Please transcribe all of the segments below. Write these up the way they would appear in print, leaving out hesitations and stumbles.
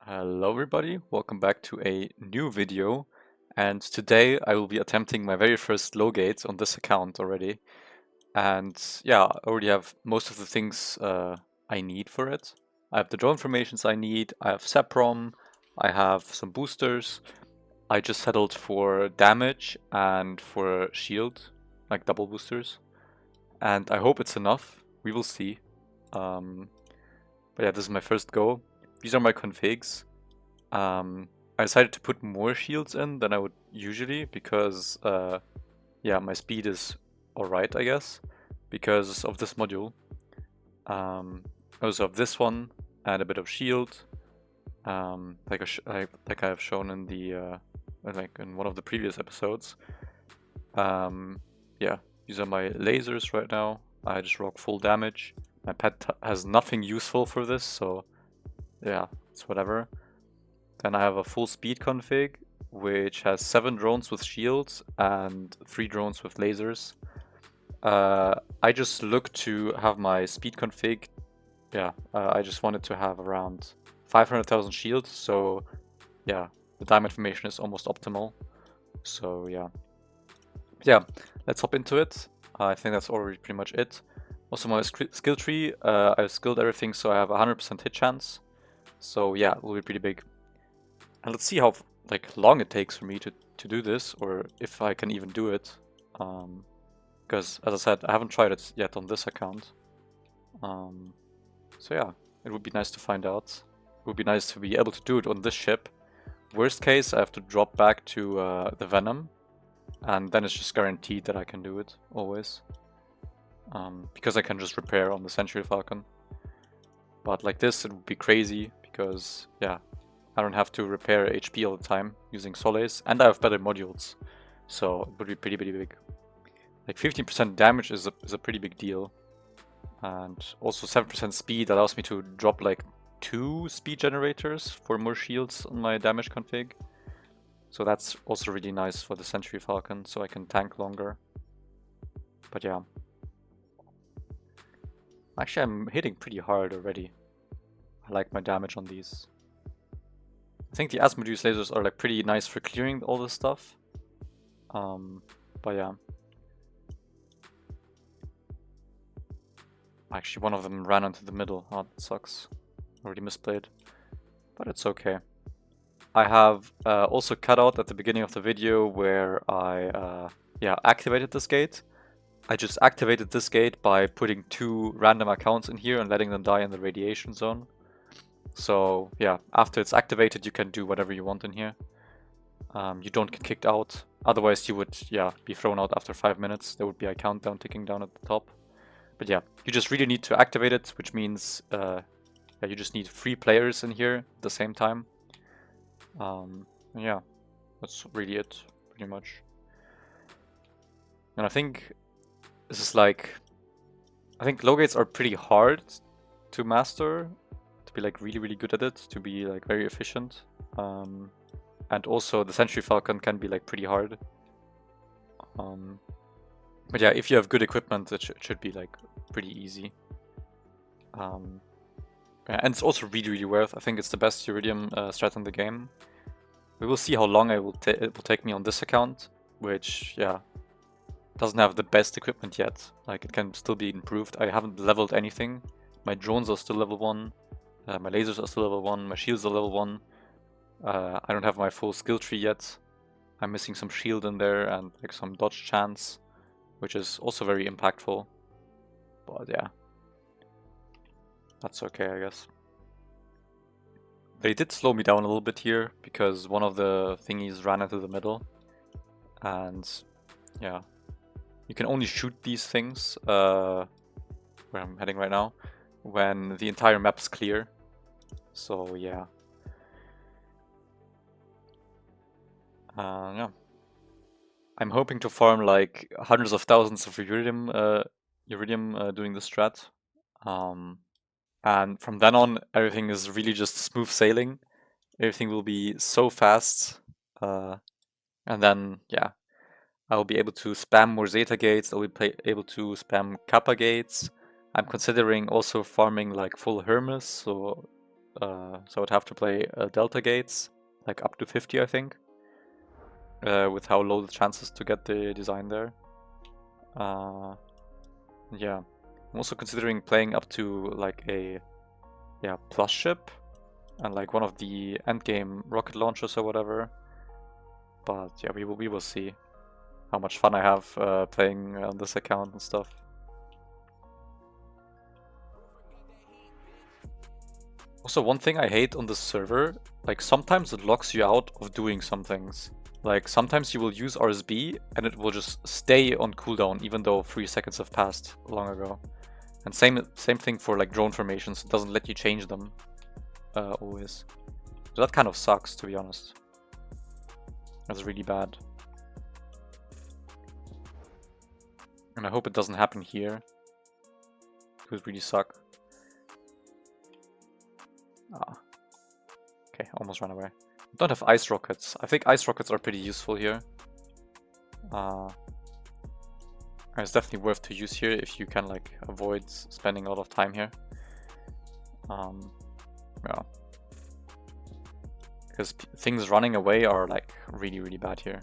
Hello everybody, welcome back to a new video, and today I will be attempting my very first low gate on this account already. And yeah, I already have most of the things I need for it. I have the drone formations I need, I have Seprom, I have some boosters. I just settled for damage and for shield, like double boosters. And I hope it's enough, we will see. But yeah, this is my first go. These are my configs. I decided to put more shields in than I would usually because, yeah, my speed is alright, I guess, because of this module. I also have this one and a bit of shield, like I have shown in the like in one of the previous episodes. Yeah, these are my lasers right now. I just rock full damage. My pet has nothing useful for this, so yeah, it's whatever. Then I have a full speed config, which has 7 drones with shields and 3 drones with lasers. I just look to have my speed config. Yeah, I just wanted to have around 500,000 shields, so yeah, the diamond formation is almost optimal. So yeah, let's hop into it. I think that's already pretty much it. Also, my skill tree, I've skilled everything, so I have 100% hit chance. So yeah, it will be pretty big. And let's see how long it takes for me to do this, or if I can even do it. Because as I said, I haven't tried it yet on this account. So yeah, it would be nice to find out. It would be nice to be able to do it on this ship. Worst case, I have to drop back to the Venom, and then it's just guaranteed that I can do it always. Because I can just repair on the Sentry Falcon. But like this, it would be crazy because yeah, I don't have to repair HP all the time using Solace, and I have better modules, so it would be pretty big. Like 15% damage is a pretty big deal, and also 7% speed allows me to drop like 2 speed generators for more shields on my damage config. So that's also really nice for the Sentry Falcon, so I can tank longer. But yeah. Actually, I'm hitting pretty hard already. I like my damage on these. I think the Asmodeus lasers are like pretty nice for clearing all this stuff. But yeah. Actually, one of them ran into the middle. Oh, that sucks. Already misplayed. But it's okay. I have also cut out at the beginning of the video where I activated this gate. I just activated this gate by putting 2 random accounts in here and letting them die in the radiation zone. So yeah, after it's activated, you can do whatever you want in here. You don't get kicked out. Otherwise, you would be thrown out after 5 minutes. There would be a countdown ticking down at the top. But yeah, you just really need to activate it, which means you just need 3 players in here at the same time. Yeah, that's really it, pretty much. And I think this is like, I think low gates are pretty hard to master, to be like really good at it, to be like very efficient. And also the Sentry Falcon can be like pretty hard. But yeah, if you have good equipment, it should be like pretty easy. And it's also really worth. I think it's the best Uridium strat in the game. We will see how long it will take me on this account, which doesn't have the best equipment yet. Like, it can still be improved. I haven't leveled anything. My drones are still level 1. My lasers are still level 1. My shields are level 1. I don't have my full skill tree yet. I'm missing some shield in there and like some dodge chance, which is also very impactful. But yeah, that's okay, I guess. They did slow me down a little bit here because one of the thingies ran into the middle. And yeah, you can only shoot these things where I'm heading right now when the entire map is clear. So yeah. Yeah. I'm hoping to farm like hundreds of thousands of Uridium doing this strat. And from then on, everything is really just smooth sailing. Everything will be so fast. And then, yeah, I'll be able to spam more Zeta gates. I'll be able to spam Kappa gates. I'm considering also farming like full Hermes, so So I'd have to play Delta Gates, like up to 50, I think, with how low the chances to get the design there. Yeah, I'm also considering playing up to like a plus ship and like one of the endgame rocket launchers or whatever. But yeah, we will see how much fun I have playing on this account and stuff. Also, one thing I hate on this server, like sometimes it locks you out of doing some things. Like sometimes you will use RSB and it will just stay on cooldown even though 3 seconds have passed long ago. And same thing for like drone formations, it doesn't let you change them always. So that kind of sucks, to be honest. That's really bad. And I hope it doesn't happen here. It would really suck. Ah. Okay, almost ran away. I don't have ice rockets. I think ice rockets are pretty useful here. It's definitely worth to use here if you can like avoid spending a lot of time here. Yeah. Because things running away are like really, really bad here.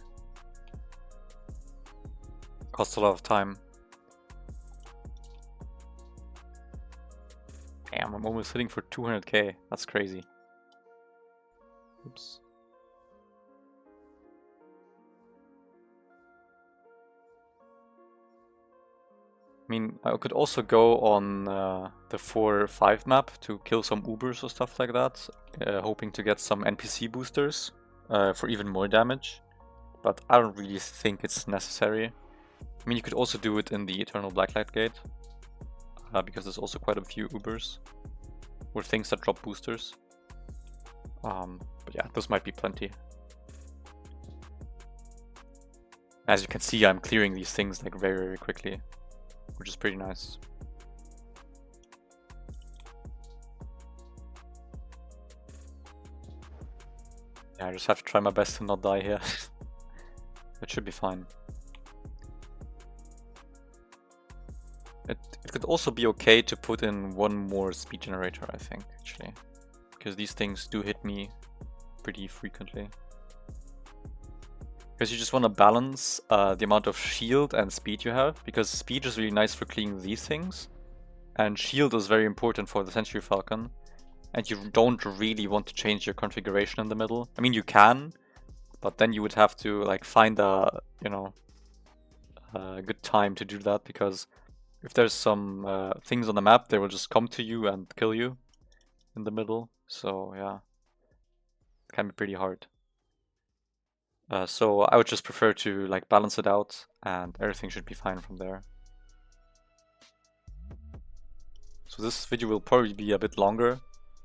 Costs a lot of time. Damn, I'm almost hitting for 200k. That's crazy. Oops. I mean, I could also go on the 4-5 map to kill some Ubers or stuff like that, hoping to get some NPC boosters for even more damage, but I don't really think it's necessary. I mean, you could also do it in the Eternal Blacklight Gate, because there's also quite a few Ubers, or things that drop boosters. But yeah, those might be plenty. As you can see, I'm clearing these things like very, very quickly, which is pretty nice. Yeah, I just have to try my best to not die here. It should be fine. It could also be okay to put in one more speed generator, I think, actually. Because these things do hit me pretty frequently. Because you just want to balance the amount of shield and speed you have, because speed is really nice for cleaning these things, and shield is very important for the Sentry Falcon, and you don't really want to change your configuration in the middle. I mean, you can, but then you would have to like find a, you know, a good time to do that, because if there's some things on the map, they will just come to you and kill you in the middle. So yeah, it can be pretty hard. So I would just prefer to like balance it out, and everything should be fine from there. So this video will probably be a bit longer.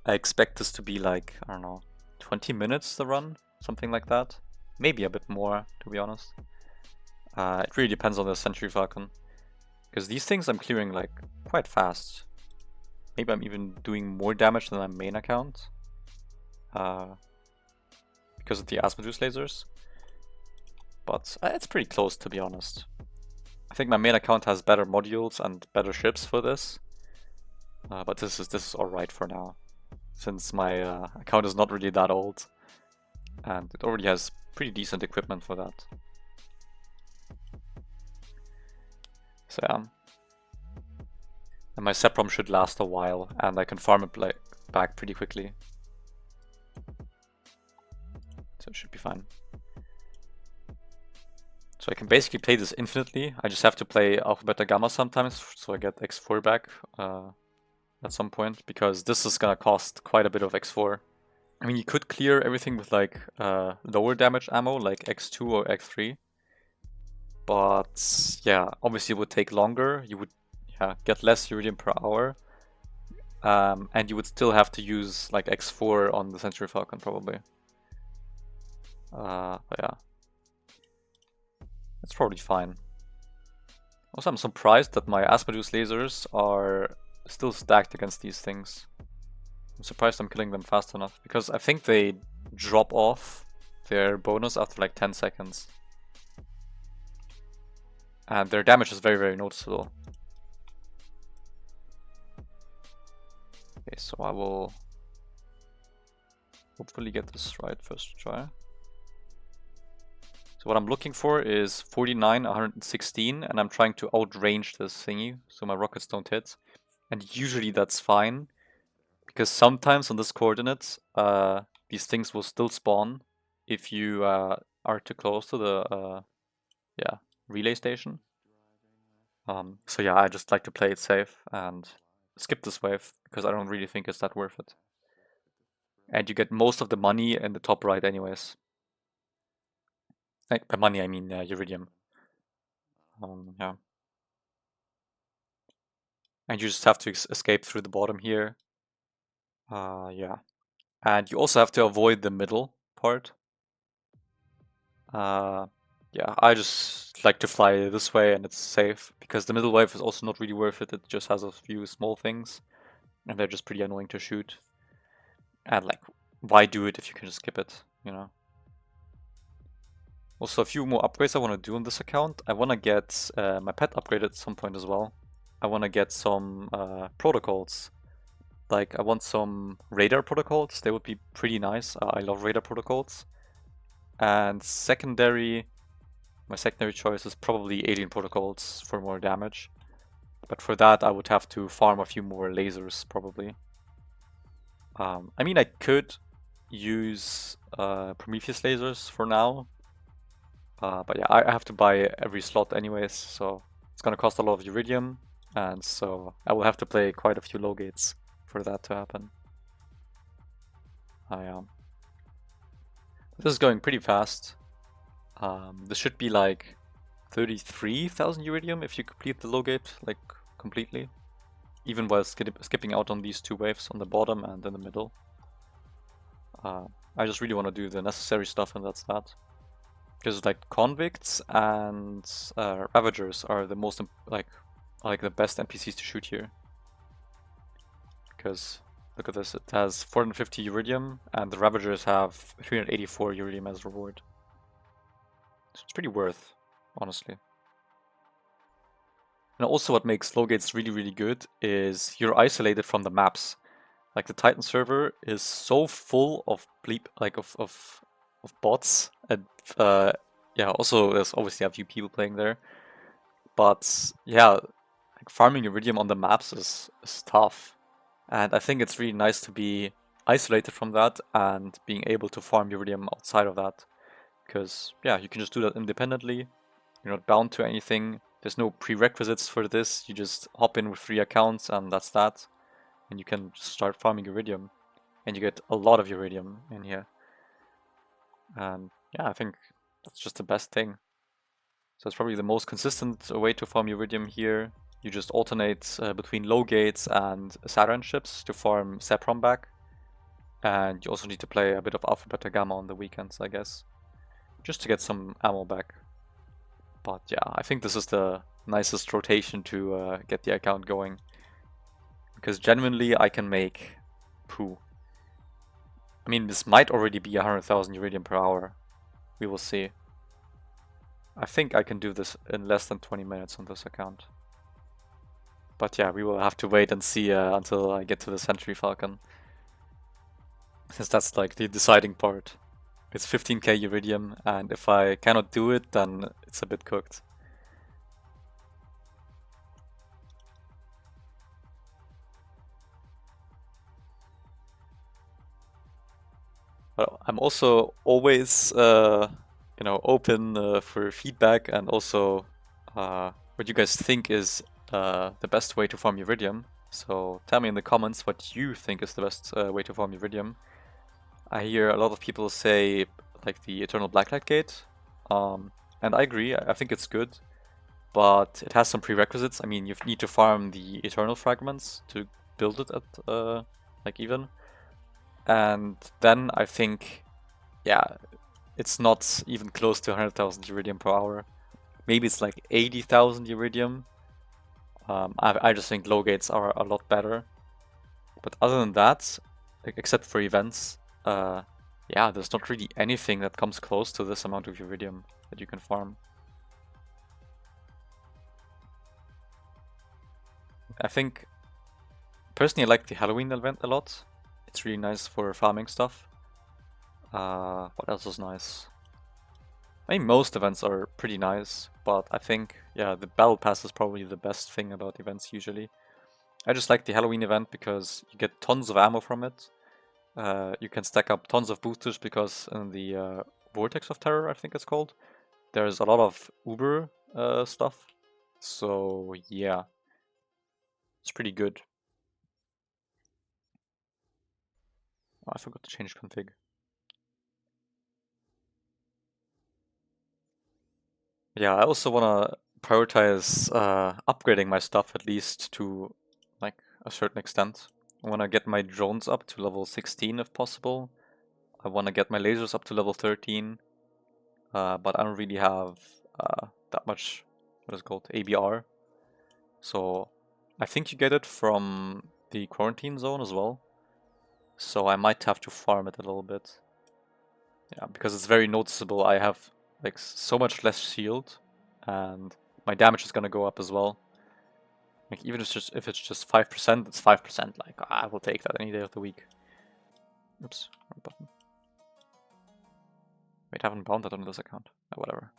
I expect this to be like, I don't know, 20 minutes to run, something like that. Maybe a bit more, to be honest. It really depends on the Sentry Falcon. Because these things I'm clearing like quite fast. Maybe I'm even doing more damage than my main account. Because of the Asmodeus lasers. But it's pretty close, to be honest. I think my main account has better modules and better ships for this. But this is alright for now. Since my account is not really that old. And it already has pretty decent equipment for that. So yeah. And my Seprom should last a while, and I can farm it back pretty quickly. So it should be fine. So I can basically play this infinitely. I just have to play Alpha Beta Gamma sometimes, so I get X4 back at some point, because this is gonna cost quite a bit of X4. I mean, you could clear everything with like lower damage ammo, like X2 or X3. But yeah, obviously it would take longer. You would get less Uridium per hour. And you would still have to use like X4 on the Sentry Falcon probably. But yeah. It's probably fine. Also, I'm surprised that my Asmodeus lasers are still stacked against these things. I'm surprised I'm killing them fast enough, because I think they drop off their bonus after like 10 seconds. And their damage is very, very noticeable. Okay, so I will hopefully get this right first try. So what I'm looking for is 49, 116, and I'm trying to outrange this thingy so my rockets don't hit. And usually that's fine, because sometimes on this coordinate, these things will still spawn if you are too close to the relay station. So yeah, I just like to play it safe and skip this wave because I don't really think it's that worth it. And you get most of the money in the top right anyways. Like, by money I mean Uridium. Yeah. And you just have to escape through the bottom here. Yeah. And you also have to avoid the middle part. Yeah, I just like to fly this way and it's safe because the middle wave is also not really worth it. It just has a few small things and they're just pretty annoying to shoot. And like, why do it if you can just skip it, you know? Also, a few more upgrades I want to do on this account. I want to get my pet upgraded at some point as well. I want to get some protocols. Like, I want some radar protocols. They would be pretty nice. I love radar protocols. And my secondary choice is probably alien protocols for more damage. But for that, I would have to farm a few more lasers, probably. I mean, I could use Prometheus lasers for now. But yeah, I have to buy every slot anyways, so it's gonna cost a lot of Uridium, and so I will have to play quite a few low gates for that to happen. Yeah. This is going pretty fast. This should be like 33,000 Uridium if you complete the low gate, like, completely. Even while skipping out on these two waves on the bottom and in the middle. I just really want to do the necessary stuff, and that's that. Because like convicts and ravagers are the most like the best NPCs to shoot here. Because look at this, it has 450 Uridium and the ravagers have 384 Uridium as reward. So it's pretty worth, honestly. And also what makes low gates really, really good is you're isolated from the maps. Like the Titan server is so full of of bots, and yeah, also there's obviously a few people playing there. But yeah, like farming Iridium on the maps is tough. And I think it's really nice to be isolated from that and being able to farm Iridium outside of that. Because yeah, you can just do that independently. You're not bound to anything. There's no prerequisites for this. You just hop in with 3 accounts and that's that. And you can just start farming Uridium. And you get a lot of Uridium in here. And yeah, I think that's just the best thing. So it's probably the most consistent way to farm Uridium here. You just alternate between low gates and Saturn ships to farm Seprom back. And you also need to play a bit of Alpha Beta Gamma on the weekends, I guess. Just to get some ammo back. But yeah, I think this is the nicest rotation to get the account going. Because genuinely I can make poo. I mean, this might already be 100,000 Uridium per hour. We will see. I think I can do this in less than 20 minutes on this account. But yeah, we will have to wait and see until I get to the Sentry Falcon. Since that's like the deciding part. It's 15k Uridium, and if I cannot do it, then it's a bit cooked. But I'm also always, you know, open for feedback and also what you guys think is the best way to farm Uridium. So tell me in the comments what you think is the best way to farm Uridium. I hear a lot of people say like the Eternal Blacklight Gate, and I agree. I think it's good, but it has some prerequisites. I mean, you need to farm the Eternal Fragments to build it at like even. And then I think, yeah, it's not even close to 100,000 Uridium per hour. Maybe it's like 80,000 Uridium. I just think low gates are a lot better. But other than that, except for events, yeah, there's not really anything that comes close to this amount of Uridium that you can farm. I think, personally I like the Halloween event a lot. It's really nice for farming stuff. What else is nice? I mean, most events are pretty nice, but I think, yeah, the Battle Pass is probably the best thing about events usually. I just like the Halloween event because you get tons of ammo from it. You can stack up tons of boosters because in the Vortex of Terror, I think it's called, there's a lot of Uber stuff. So yeah, it's pretty good. Oh, I forgot to change config. Yeah, I also want to prioritize upgrading my stuff at least to like a certain extent. I want to get my drones up to level 16 if possible. I want to get my lasers up to level 13, but I don't really have that much, what is it called, ABR. So I think you get it from the quarantine zone as well. So I might have to farm it a little bit. Yeah, because it's very noticeable. I have like so much less shield, and my damage is gonna go up as well. Like even if it's just 5%, it's 5%. Like I will take that any day of the week. Oops, wrong button. Wait, I haven't bound that on this account. Oh, whatever.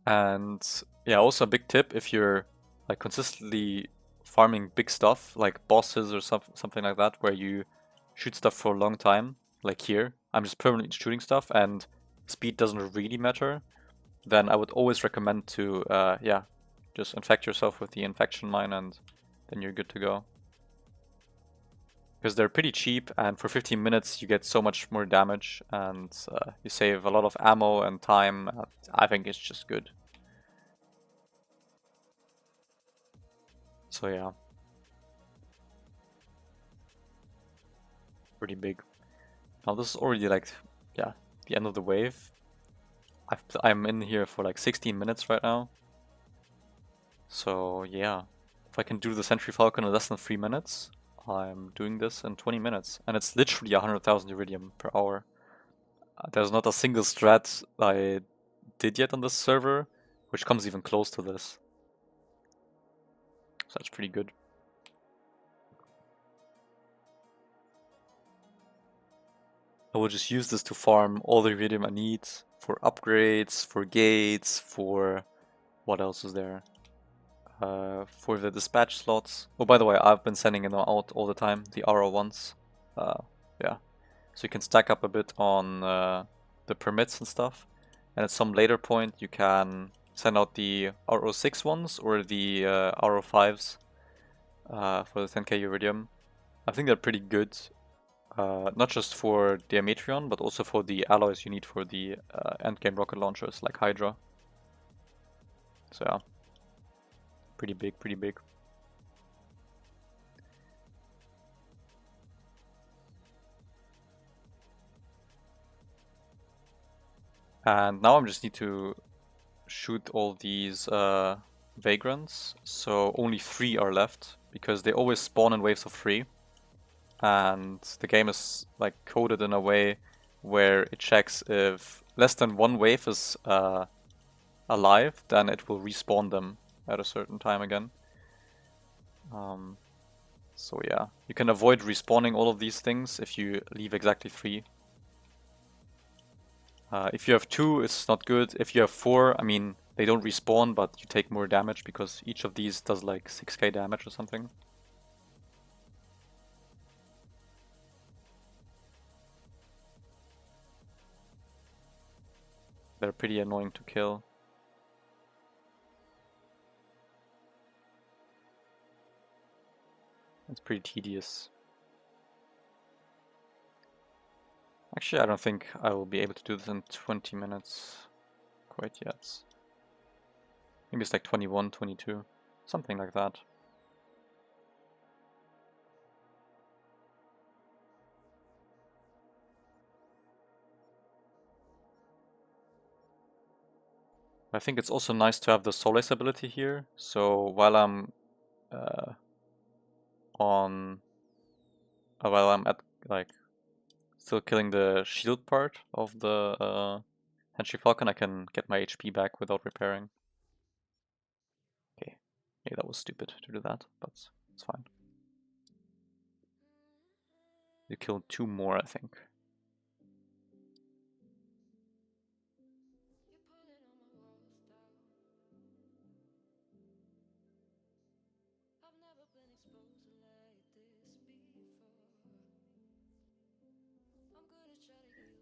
And yeah, also a big tip if you're like consistently farming big stuff like bosses or something like that, where you shoot stuff for a long time. Like here, I'm just permanently shooting stuff, and speed doesn't really matter. Then I would always recommend to, yeah, just infect yourself with the infection mine and then you're good to go. Because they're pretty cheap, and for 15 minutes you get so much more damage, and you save a lot of ammo and time. And I think it's just good. So yeah, pretty big. Now this is already like, yeah, the end of the wave. I'm in here for like 16 minutes right now. So yeah, if I can do the Sentry Falcon in less than 3 minutes, I'm doing this in 20 minutes. And it's literally 100,000 Uridium per hour. There's not a single strat I did yet on this server, which comes even close to this. So that's pretty good. I will just use this to farm all the Uridium I need for upgrades, for gates, for... what else is there? For the dispatch slots. Oh, by the way, I've been sending them out all the time, the RO1s. Yeah. So you can stack up a bit on the permits and stuff. And at some later point, you can send out the RO6 ones or the RO5s for the 10k Uridium. I think they're pretty good. Not just for Diametrion, but also for the alloys you need for the endgame rocket launchers like Hydra. So yeah, pretty big, pretty big. And now I just need to shoot all these vagrants. So only 3 are left, because they always spawn in waves of 3. And the game is like coded in a way where it checks if less than 1 wave is alive, then it will respawn them at a certain time again. So yeah, you can avoid respawning all of these things if you leave exactly 3. If you have 2, it's not good. If you have 4, I mean, they don't respawn, but you take more damage because each of these does like 6k damage or something. They're pretty annoying to kill. It's pretty tedious. Actually, I don't think I will be able to do this in 20 minutes quite yet. Maybe it's like 21, 22, something like that. I think it's also nice to have the Solace ability here, so while I'm on... while I'm at, like, still killing the shield part of the Sentry Falcon, I can get my HP back without repairing. Okay, yeah, that was stupid to do that, but it's fine. You killed 2 more, I think.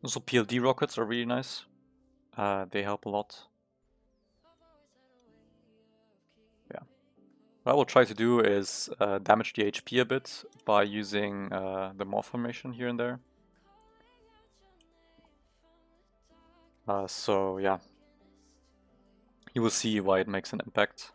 Also, PLD rockets are really nice. They help a lot. Yeah. What I will try to do is damage the HP a bit by using the morph formation here and there. So yeah, you will see why it makes an impact.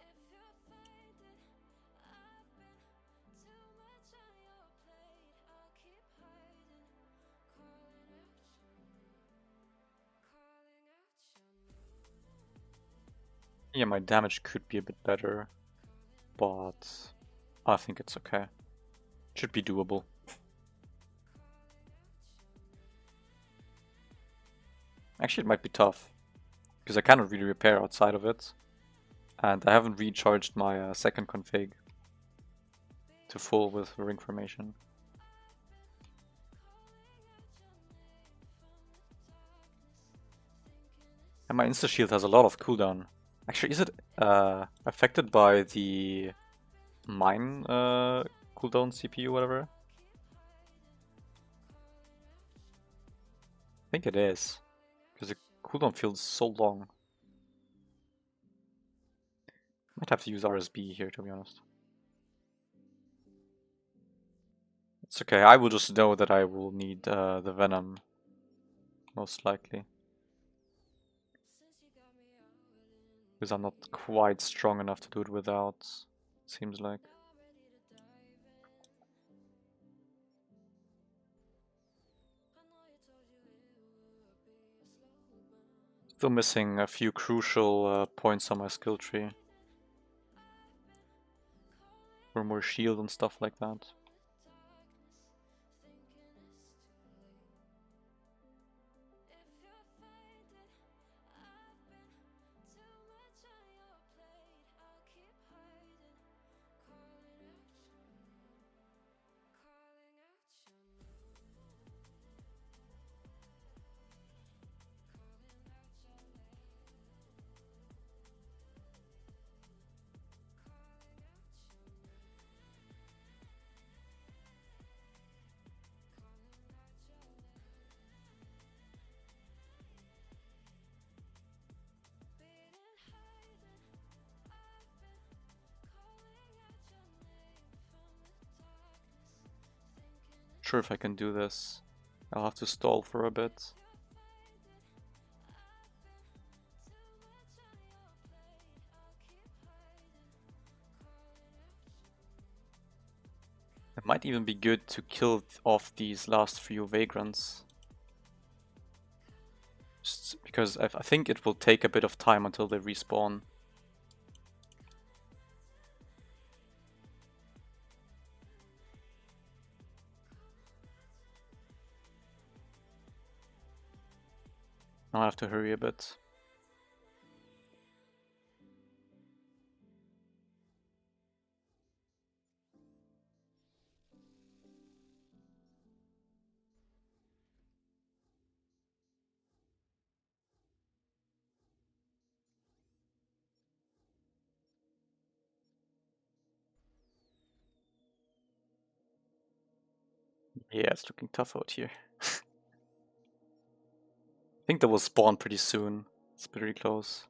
Yeah, my damage could be a bit better, but I think it's okay. Should be doable. Actually, it might be tough, because I cannot really repair outside of it, and I haven't recharged my second config to full with ring formation. And my insta shield has a lot of cooldown. Actually, is it affected by the mine cooldown CPU, whatever? I think it is, because the cooldown feels so long. Might have to use RSB here, to be honest. It's okay, I will just know that I will need the Venom, most likely. Because I'm not quite strong enough to do it without, seems like. Still missing a few crucial points on my skill tree. For more shield and stuff like that. Sure, if I can do this, I'll have to stall for a bit. It might even be good to kill off these last few vagrants. Just because I think it will take a bit of time until they respawn. I'll have to hurry a bit. Yeah, it's looking tough out here. I think they will spawn pretty soon. It's pretty close.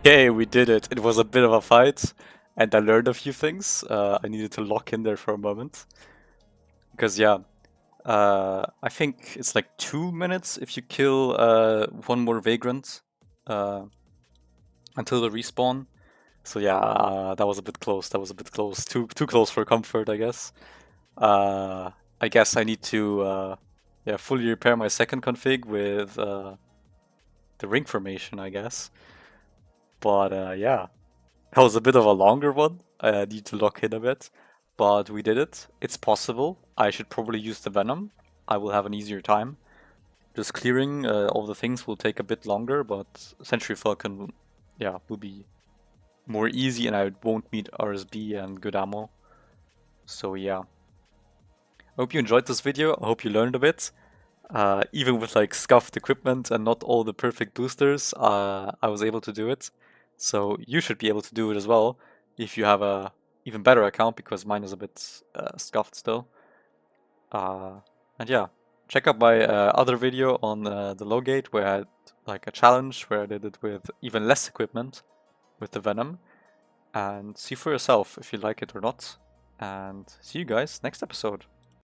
Yay, we did it. It was a bit of a fight, and I learned a few things. I needed to lock in there for a moment. Because, yeah, I think it's like 2 minutes if you kill one more Vagrant until the respawn. So yeah, that was a bit close. That was a bit close. Too close for comfort, I guess. I guess I need to yeah, fully repair my second config with the ring formation, I guess. But yeah, that was a bit of a longer one. I need to lock in a bit, but we did it. It's possible. I should probably use the Venom. I will have an easier time. Just clearing all the things will take a bit longer, but Sentry Falcon, yeah, will be more easy, and I won't need RSB and good ammo. So yeah. I hope you enjoyed this video. I hope you learned a bit. Even with like scuffed equipment and not all the perfect boosters, I was able to do it. So you should be able to do it as well if you have a even better account, because mine is a bit scuffed still. And yeah, check out my other video on the low gate where I had like a challenge where I did it with even less equipment with the Venom. And see for yourself if you like it or not. And see you guys next episode.